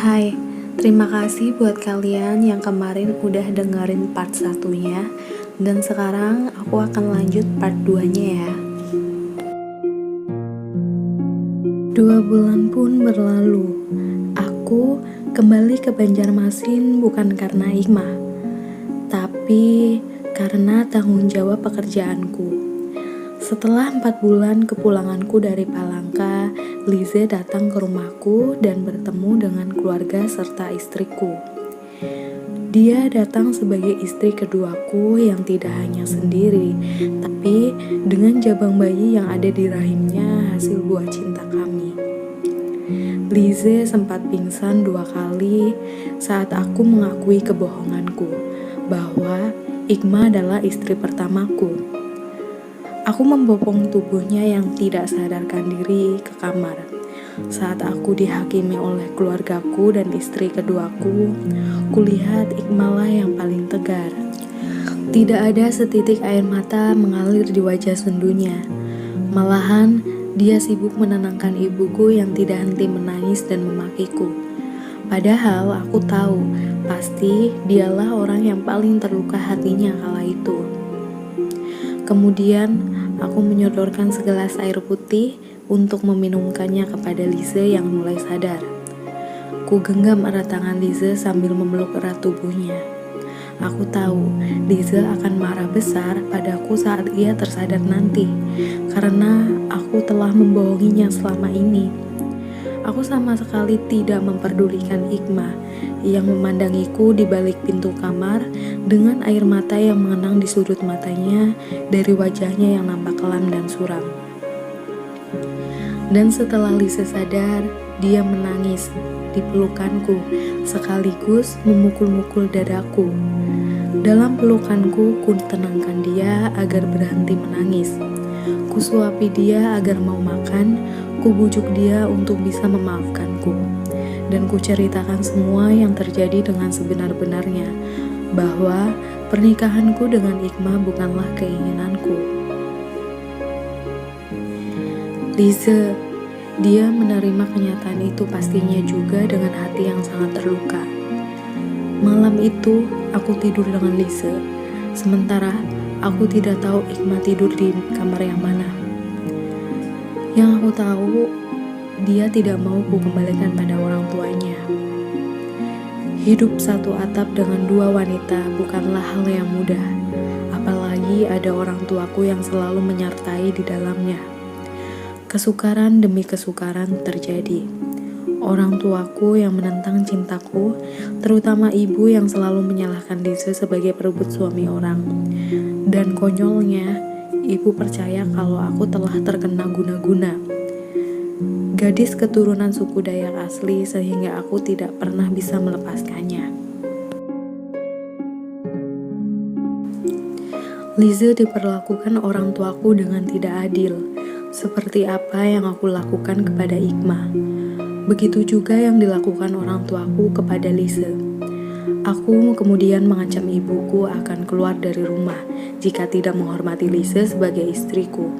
Hai, terima kasih buat kalian yang kemarin udah dengerin part satunya. Dan sekarang aku akan lanjut part 2-nya ya. 2 bulan pun berlalu. Aku kembali ke Banjarmasin bukan karena hikmah, tapi karena tanggung jawab pekerjaanku. Setelah 4 bulan kepulanganku dari Palangka, Lize datang ke rumahku dan bertemu dengan keluarga serta istriku. Dia datang sebagai istri keduaku yang tidak hanya sendiri, tapi dengan jabang bayi yang ada di rahimnya hasil buah cinta kami. Lize sempat pingsan 2 kali saat aku mengakui kebohonganku bahwa Ikma adalah istri pertamaku. Aku membopong tubuhnya yang tidak sadarkan diri ke kamar. Saat aku dihakimi oleh keluargaku dan istri keduaku, kulihat Ikmalah yang paling tegar. Tidak ada setitik air mata mengalir di wajah sendunya. Malahan, dia sibuk menenangkan ibuku yang tidak henti menangis dan memakiku. Padahal aku tahu, pasti dialah orang yang paling terluka hatinya kala itu. Kemudian, aku menyodorkan segelas air putih untuk meminumkannya kepada Lize yang mulai sadar. Ku genggam erat tangan Lize sambil memeluk erat tubuhnya. Aku tahu Lize akan marah besar padaku saat ia tersadar nanti, karena aku telah membohonginya selama ini. Aku sama sekali tidak memperdulikan Ikma yang memandangiku di balik pintu kamar dengan air mata yang mengenang di sudut matanya dari wajahnya yang nampak kelam dan suram. Dan setelah Lize sadar, dia menangis di pelukanku sekaligus memukul-mukul dadaku. Dalam pelukanku, ku tenangkan dia agar berhenti menangis. Ku suapi dia agar mau makan, ku bujuk dia untuk bisa memaafkanku. Dan ku ceritakan semua yang terjadi dengan sebenar-benarnya, bahwa pernikahanku dengan Ikma bukanlah keinginanku. Lize, dia menerima kenyataan itu pastinya juga dengan hati yang sangat terluka. Malam itu, aku tidur dengan Lize, sementara aku tidak tahu Ikma tidur di kamar yang mana. Yang aku tahu, dia tidak mau ku kembalikan pada orang tuanya. Hidup satu atap dengan 2 wanita bukanlah hal yang mudah, apalagi ada orang tuaku yang selalu menyertai di dalamnya. Kesukaran demi kesukaran terjadi. Orang tuaku yang menentang cintaku, terutama ibu yang selalu menyalahkan Lize sebagai perebut suami orang. Dan konyolnya, ibu percaya kalau aku telah terkena guna-guna. Gadis keturunan suku Dayak asli sehingga aku tidak pernah bisa melepaskannya. Lize diperlakukan orang tuaku dengan tidak adil, seperti apa yang aku lakukan kepada Ikma. Begitu juga yang dilakukan orang tuaku kepada Lize. Aku kemudian mengancam ibuku akan keluar dari rumah jika tidak menghormati Lize sebagai istriku.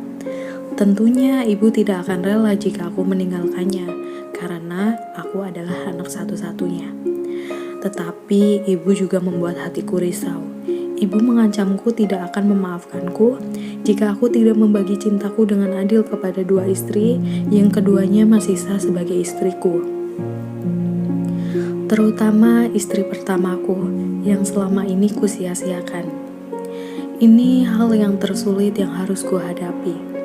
Tentunya ibu tidak akan rela jika aku meninggalkannya, karena aku adalah anak satu-satunya. Tetapi ibu juga membuat hatiku risau. Ibu mengancamku tidak akan memaafkanku jika aku tidak membagi cintaku dengan adil kepada 2 istri yang keduanya masih sah sebagai istriku. Terutama istri pertamaku yang selama ini kusia-siakan. Ini hal yang tersulit yang harus kuhadapi.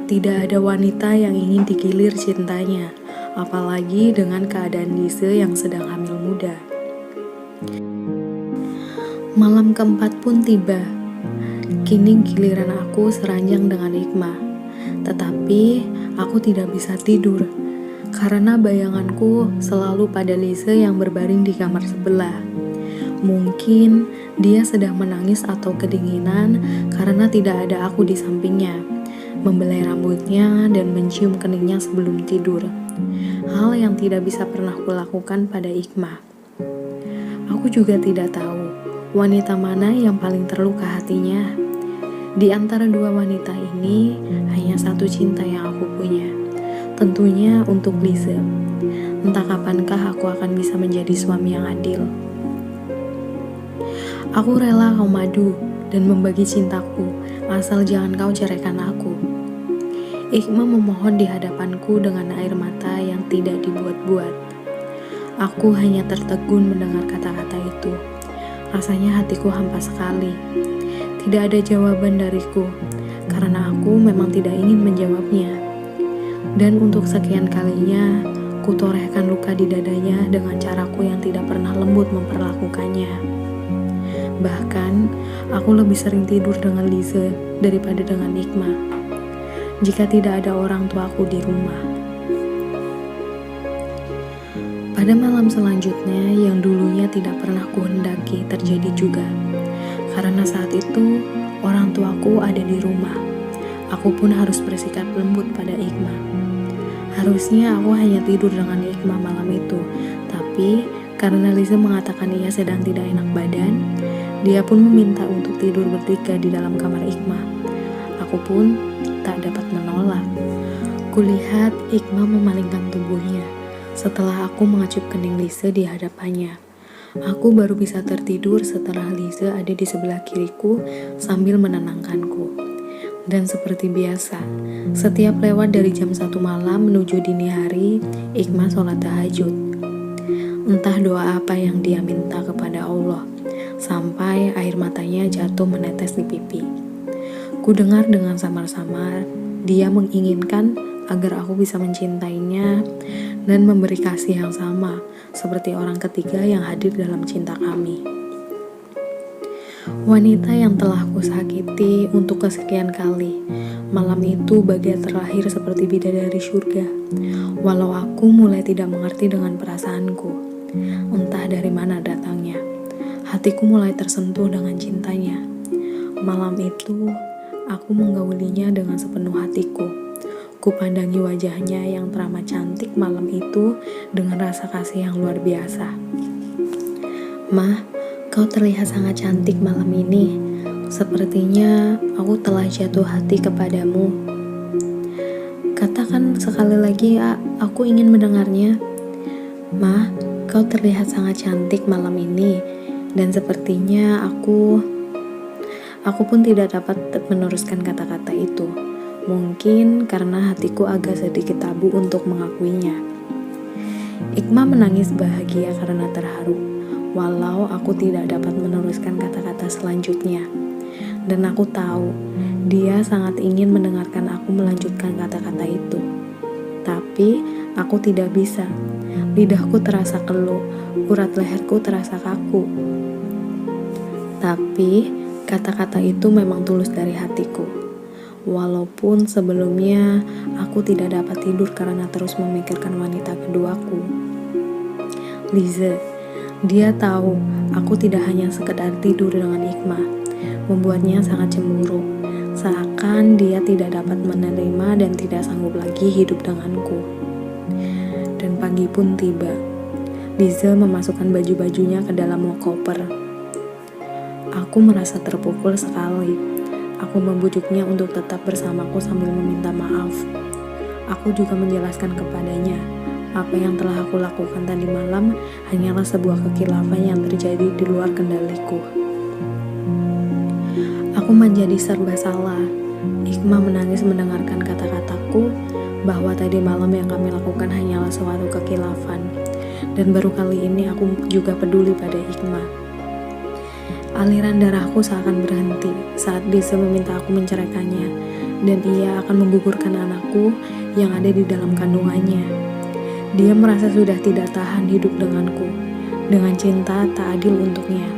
Tidak ada wanita yang ingin digilir cintanya, apalagi dengan keadaan Lize yang sedang hamil muda. Malam keempat pun tiba. Kini giliran aku seranjang dengan Ikma. Tetapi aku tidak bisa tidur karena bayanganku selalu pada Lize yang berbaring di kamar sebelah. Mungkin dia sedang menangis atau kedinginan karena tidak ada aku di sampingnya, membelai rambutnya dan mencium keningnya sebelum tidur. Hal yang tidak bisa pernah kulakukan pada Ikma. Aku juga tidak tahu wanita mana yang paling terluka hatinya. Di antara 2 wanita ini, hanya satu cinta yang aku punya. Tentunya untuk Lize. Entah kapankah aku akan bisa menjadi suami yang adil. Aku rela kau madu dan membagi cintaku, asal jangan kau ceraikan aku. Ikma memohon di hadapanku dengan air mata yang tidak dibuat-buat. Aku hanya tertegun mendengar kata-kata itu. Rasanya hatiku hampa sekali. Tidak ada jawaban dariku, karena aku memang tidak ingin menjawabnya. Dan untuk sekian kalinya, ku torehkan luka di dadanya dengan caraku yang tidak pernah lembut memperlakukannya. Bahkan, aku lebih sering tidur dengan Lize daripada dengan Ikma, jika tidak ada orang tuaku di rumah. Pada malam selanjutnya yang dulunya tidak pernah kuhendaki terjadi juga. Karena saat itu orang tuaku ada di rumah. Aku pun harus bersikap lembut pada Ikma. Harusnya aku hanya tidur dengan Ikma malam itu. Tapi karena Liza mengatakan ia sedang tidak enak badan, dia pun meminta untuk tidur bertiga di dalam kamar Ikma. Aku pun tak dapat menolak. Kulihat Ikma memalingkan tubuhnya. Setelah aku mengacup kening Liza di hadapannya, aku baru bisa tertidur setelah Liza ada di sebelah kiriku sambil menenangkanku. Dan seperti biasa, setiap lewat dari jam 1 malam menuju dini hari, Ikma sholat tahajud. Entah doa apa yang dia minta kepada Allah, sampai air matanya jatuh menetes di pipi. Ku dengar dengan samar-samar, dia menginginkan agar aku bisa mencintainya dan memberi kasih yang sama seperti orang ketiga yang hadir dalam cinta kami. Wanita yang telah kusakiti untuk kesekian kali, malam itu bagai terlahir seperti bidadari surga. Walau aku mulai tidak mengerti dengan perasaanku, entah dari mana datangnya, hatiku mulai tersentuh dengan cintanya. Malam itu, aku menggaulinya dengan sepenuh hatiku. Kupandangi wajahnya yang teramat cantik malam itu dengan rasa kasih yang luar biasa. "Mah, kau terlihat sangat cantik malam ini. Sepertinya aku telah jatuh hati kepadamu. Katakan sekali lagi, aku ingin mendengarnya." "Mah, kau terlihat sangat cantik malam ini. Dan sepertinya aku pun tidak dapat meneruskan kata-kata itu. Mungkin karena hatiku agak sedikit tabu untuk mengakuinya." Ikma menangis bahagia karena terharu, walau aku tidak dapat meneruskan kata-kata selanjutnya. Dan aku tahu, dia sangat ingin mendengarkan aku melanjutkan kata-kata itu. Tapi, aku tidak bisa. Lidahku terasa keluh, urat leherku terasa kaku. Tapi, kata-kata itu memang tulus dari hatiku. Walaupun sebelumnya aku tidak dapat tidur karena terus memikirkan wanita keduaku, Liza. Dia tahu aku tidak hanya sekedar tidur dengan Ikma, membuatnya sangat cemburu, seakan dia tidak dapat menerima dan tidak sanggup lagi hidup denganku. Dan pagi pun tiba. Liza memasukkan baju-bajunya ke dalam koper. Aku merasa terpukul sekali. Aku membujuknya untuk tetap bersamaku sambil meminta maaf. Aku juga menjelaskan kepadanya apa yang telah aku lakukan tadi malam hanyalah sebuah kekhilafan yang terjadi di luar kendaliku. Aku menjadi serba salah. Ikma menangis mendengarkan kata-kataku bahwa tadi malam yang kami lakukan hanyalah suatu kekhilafan. Dan baru kali ini aku juga peduli pada Ikma. Aliran darahku seakan berhenti saat Liza meminta aku menceraikannya, dan ia akan menggugurkan anakku yang ada di dalam kandungannya. Dia merasa sudah tidak tahan hidup denganku, dengan cinta tak adil untuknya.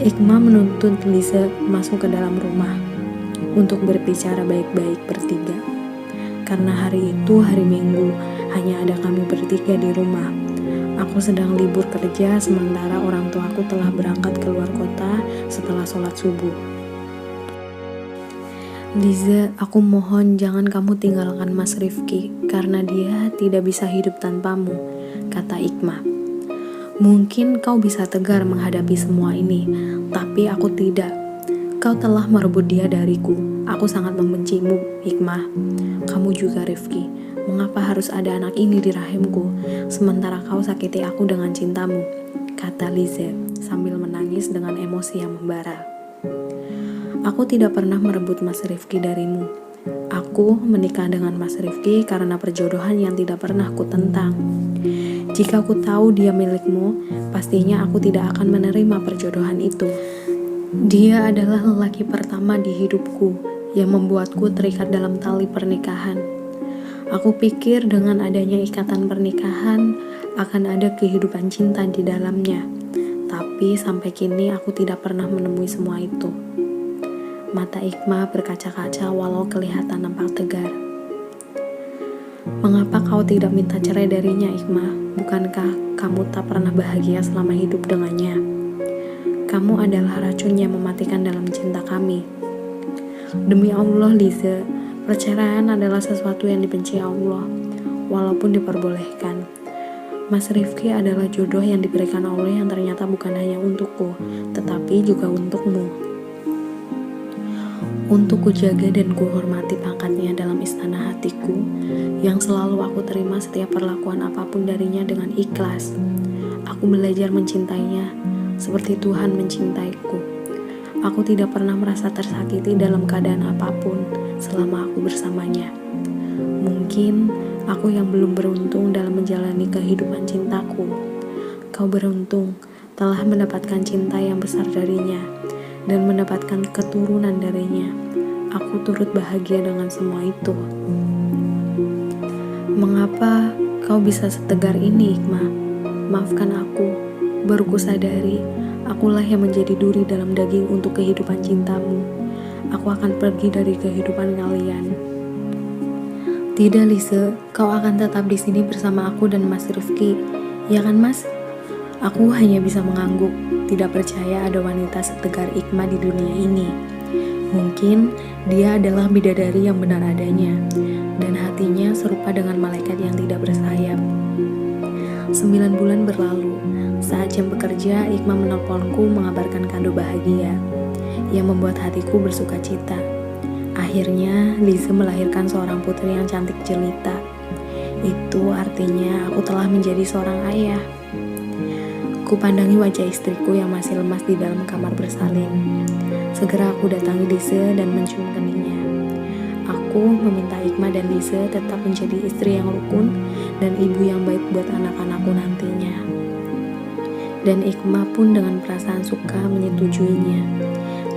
Ikma menuntut Liza masuk ke dalam rumah untuk berbicara baik-baik bertiga. Karena hari itu hari Minggu, hanya ada kami bertiga di rumah. Aku sedang libur kerja sementara orang tuaku telah berangkat keluar kota setelah sholat subuh. "Liza, aku mohon jangan kamu tinggalkan Mas Rifki karena dia tidak bisa hidup tanpamu," kata Ikma. "Mungkin kau bisa tegar menghadapi semua ini, tapi aku tidak. Kau telah merebut dia dariku. Aku sangat membencimu, Ikma. Kamu juga, Rifki. Mengapa harus ada anak ini di rahimku, sementara kau sakiti aku dengan cintamu? Kata Lize sambil menangis dengan emosi yang membara. Aku tidak pernah merebut Mas Rifki darimu. Aku menikah dengan Mas Rifki karena perjodohan yang tidak pernah ku tentang. Jika aku tahu dia milikmu, pastinya aku tidak akan menerima perjodohan itu. Dia adalah lelaki pertama di hidupku yang membuatku terikat dalam tali pernikahan. Aku pikir dengan adanya ikatan pernikahan akan ada kehidupan cinta di dalamnya. Tapi sampai kini aku tidak pernah menemui semua itu. Mata Ikma berkaca-kaca walau kelihatan nampak tegar. Mengapa kau tidak minta cerai darinya, Ikma? Bukankah kamu tak pernah bahagia selama hidup dengannya? Kamu adalah racun yang mematikan dalam cinta kami. Demi Allah, Lize, perceraian adalah sesuatu yang dibenci Allah, walaupun diperbolehkan. Mas Rifki adalah jodoh yang diberikan Allah yang ternyata bukan hanya untukku, tetapi juga untukmu. Untuk kujaga dan kuhormati pangkatnya dalam istana hatiku, yang selalu aku terima setiap perlakuan apapun darinya dengan ikhlas. Aku belajar mencintainya, seperti Tuhan mencintaiku. Aku tidak pernah merasa tersakiti dalam keadaan apapun selama aku bersamanya. Mungkin aku yang belum beruntung dalam menjalani kehidupan cintaku. Kau beruntung telah mendapatkan cinta yang besar darinya dan mendapatkan keturunan darinya. Aku turut bahagia dengan semua itu. Mengapa kau bisa setegar ini, Ikma? Maafkan aku, baru kusadari akulah yang menjadi duri dalam daging untuk kehidupan cintamu. Aku akan pergi dari kehidupan kalian. Tidak, Lise, kau akan tetap di sini bersama aku dan Mas Rifki. Ya kan, Mas? Aku hanya bisa mengangguk, tidak percaya ada wanita setegar Ikma di dunia ini. Mungkin dia adalah bidadari yang benar adanya, dan hatinya serupa dengan malaikat yang tidak bersayap. 9 bulan berlalu. Saat jam bekerja, Ikma menelponku mengabarkan kado bahagia yang membuat hatiku bersuka cita. Akhirnya, Lize melahirkan seorang putri yang cantik jelita. Itu artinya aku telah menjadi seorang ayah. Kupandangi wajah istriku yang masih lemas di dalam kamar bersalin. Segera aku datangi Lize dan mencium keningnya. Aku meminta Ikma dan Lize tetap menjadi istri yang rukun dan ibu yang baik buat anak-anakku nantinya. Dan Ikma pun dengan perasaan suka menyetujuinya.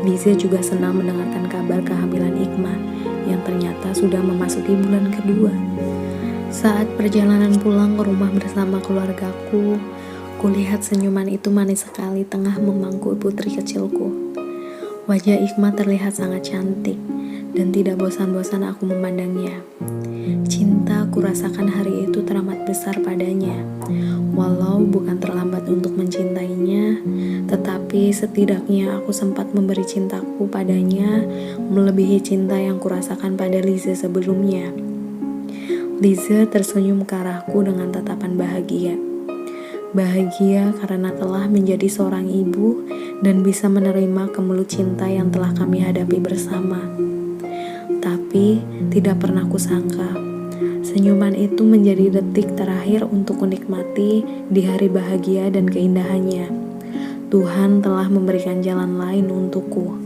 Lize juga senang mendengarkan kabar kehamilan Ikma yang ternyata sudah memasuki bulan kedua. Saat perjalanan pulang ke rumah bersama keluargaku, kulihat senyuman itu manis sekali tengah memangku putri kecilku. Wajah Ikma terlihat sangat cantik dan tidak bosan-bosan aku memandangnya. Cinta kurasakan hari itu teramat besar padanya. Walau bukan terlambat untuk mencintainya, tetapi setidaknya aku sempat memberi cintaku padanya melebihi cinta yang kurasakan pada Lize sebelumnya. Lize tersenyum ke arahku dengan tatapan bahagia. Bahagia karena telah menjadi seorang ibu dan bisa menerima kemelut cinta yang telah kami hadapi bersama. Tapi tidak pernah kusangka senyuman itu menjadi detik terakhir untuk kunikmati di hari bahagia dan keindahannya. Tuhan telah memberikan jalan lain untukku.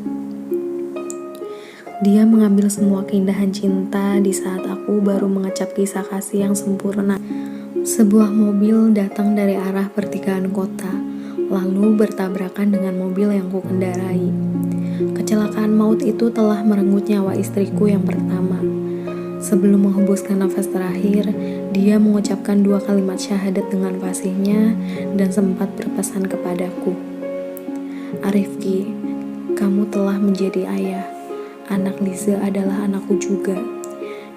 Dia mengambil semua keindahan cinta di saat aku baru mengecap kisah kasih yang sempurna. Sebuah mobil datang dari arah pertigaan kota, lalu bertabrakan dengan mobil yang kukendarai. Kecelakaan maut itu telah merenggut nyawa istriku yang pertama. Sebelum menghembuskan nafas terakhir, dia mengucapkan 2 kalimat syahadat dengan fasihnya dan sempat berpesan kepadaku. Arifki, kamu telah menjadi ayah. Anak Lize adalah anakku juga.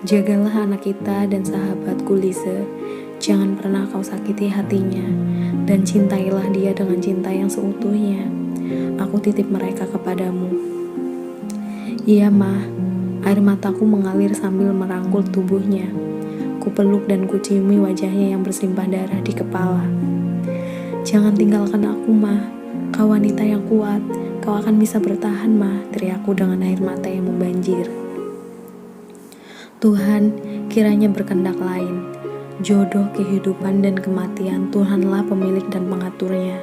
Jagalah anak kita dan sahabatku Lize. Jangan pernah kau sakiti hatinya, dan cintailah dia dengan cinta yang seutuhnya. Aku titip mereka kepadamu. Iya, Ma. Air mataku mengalir sambil merangkul tubuhnya. Kupeluk dan kuciumi wajahnya yang bersimbah darah di kepala. Jangan tinggalkan aku, Ma. Kau wanita yang kuat. Kau akan bisa bertahan, Ma. Teriakku dengan air mata yang membanjir. Tuhan, kiranya berkehendak lain. Jodoh, kehidupan, dan kematian Tuhanlah pemilik dan pengaturnya.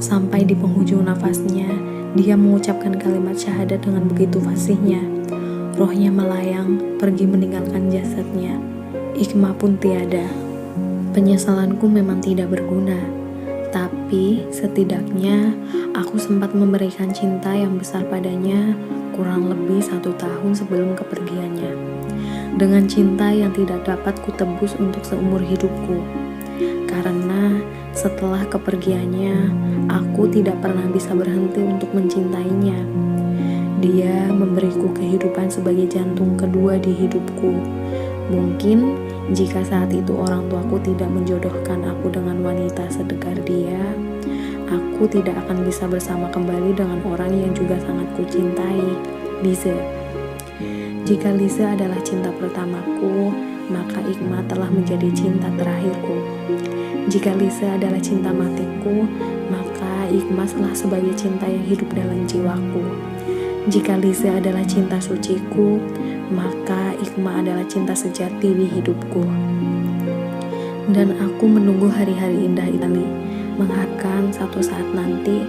Sampai di penghujung nafasnya, dia mengucapkan kalimat syahadat dengan begitu fasihnya. Rohnya melayang, pergi meninggalkan jasadnya. Hikmah pun tiada. Penyesalanku memang tidak berguna, tapi setidaknya aku sempat memberikan cinta yang besar padanya kurang lebih 1 tahun sebelum kepergiannya. Dengan cinta yang tidak dapat kutebus untuk seumur hidupku. Karena setelah kepergiannya, aku tidak pernah bisa berhenti untuk mencintainya. Dia memberiku kehidupan sebagai jantung kedua di hidupku. Mungkin jika saat itu orang tuaku tidak menjodohkan aku dengan wanita sedegar dia, aku tidak akan bisa bersama kembali dengan orang yang juga sangat kucintai, Lise. Jika Lise adalah cinta pertamaku, maka Hikmah telah menjadi cinta terakhirku. Jika Lise adalah cinta matiku, maka Hikmah telah sebagai cinta yang hidup dalam jiwaku. Jika Lise adalah cinta suciku, maka Hikmah adalah cinta sejati di hidupku. Dan aku menunggu hari-hari indah ini, mengharapkan satu saat nanti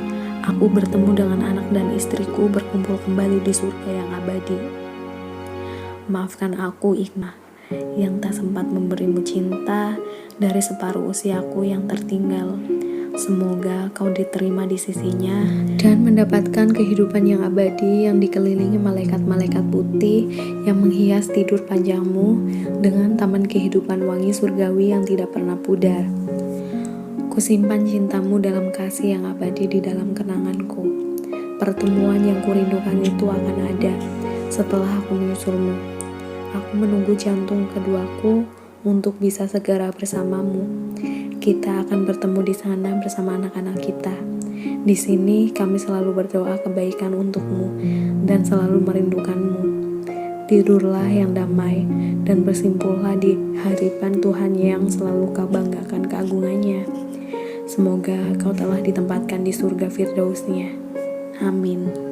aku bertemu dengan anak dan istriku berkumpul kembali di surga yang abadi. Maafkan aku, Hikmah, yang tak sempat memberimu cinta dari separuh usiaku yang tertinggal. Semoga kau diterima di sisinya dan mendapatkan kehidupan yang abadi yang dikelilingi malaikat-malaikat putih yang menghias tidur panjangmu dengan taman kehidupan wangi surgawi yang tidak pernah pudar. Kusimpan cintamu dalam kasih yang abadi di dalam kenanganku. Pertemuan yang kurindukan itu akan ada setelah aku menyusulmu. Aku menunggu jantung keduaku untuk bisa segera bersamamu. Kita akan bertemu di sana bersama anak-anak kita. Di sini kami selalu berdoa kebaikan untukmu dan selalu merindukanmu. Tidurlah yang damai dan bersimpullah di hadipan Tuhan yang selalu kau banggakan keagungannya. Semoga kau telah ditempatkan di surga Firdausnya. Amin.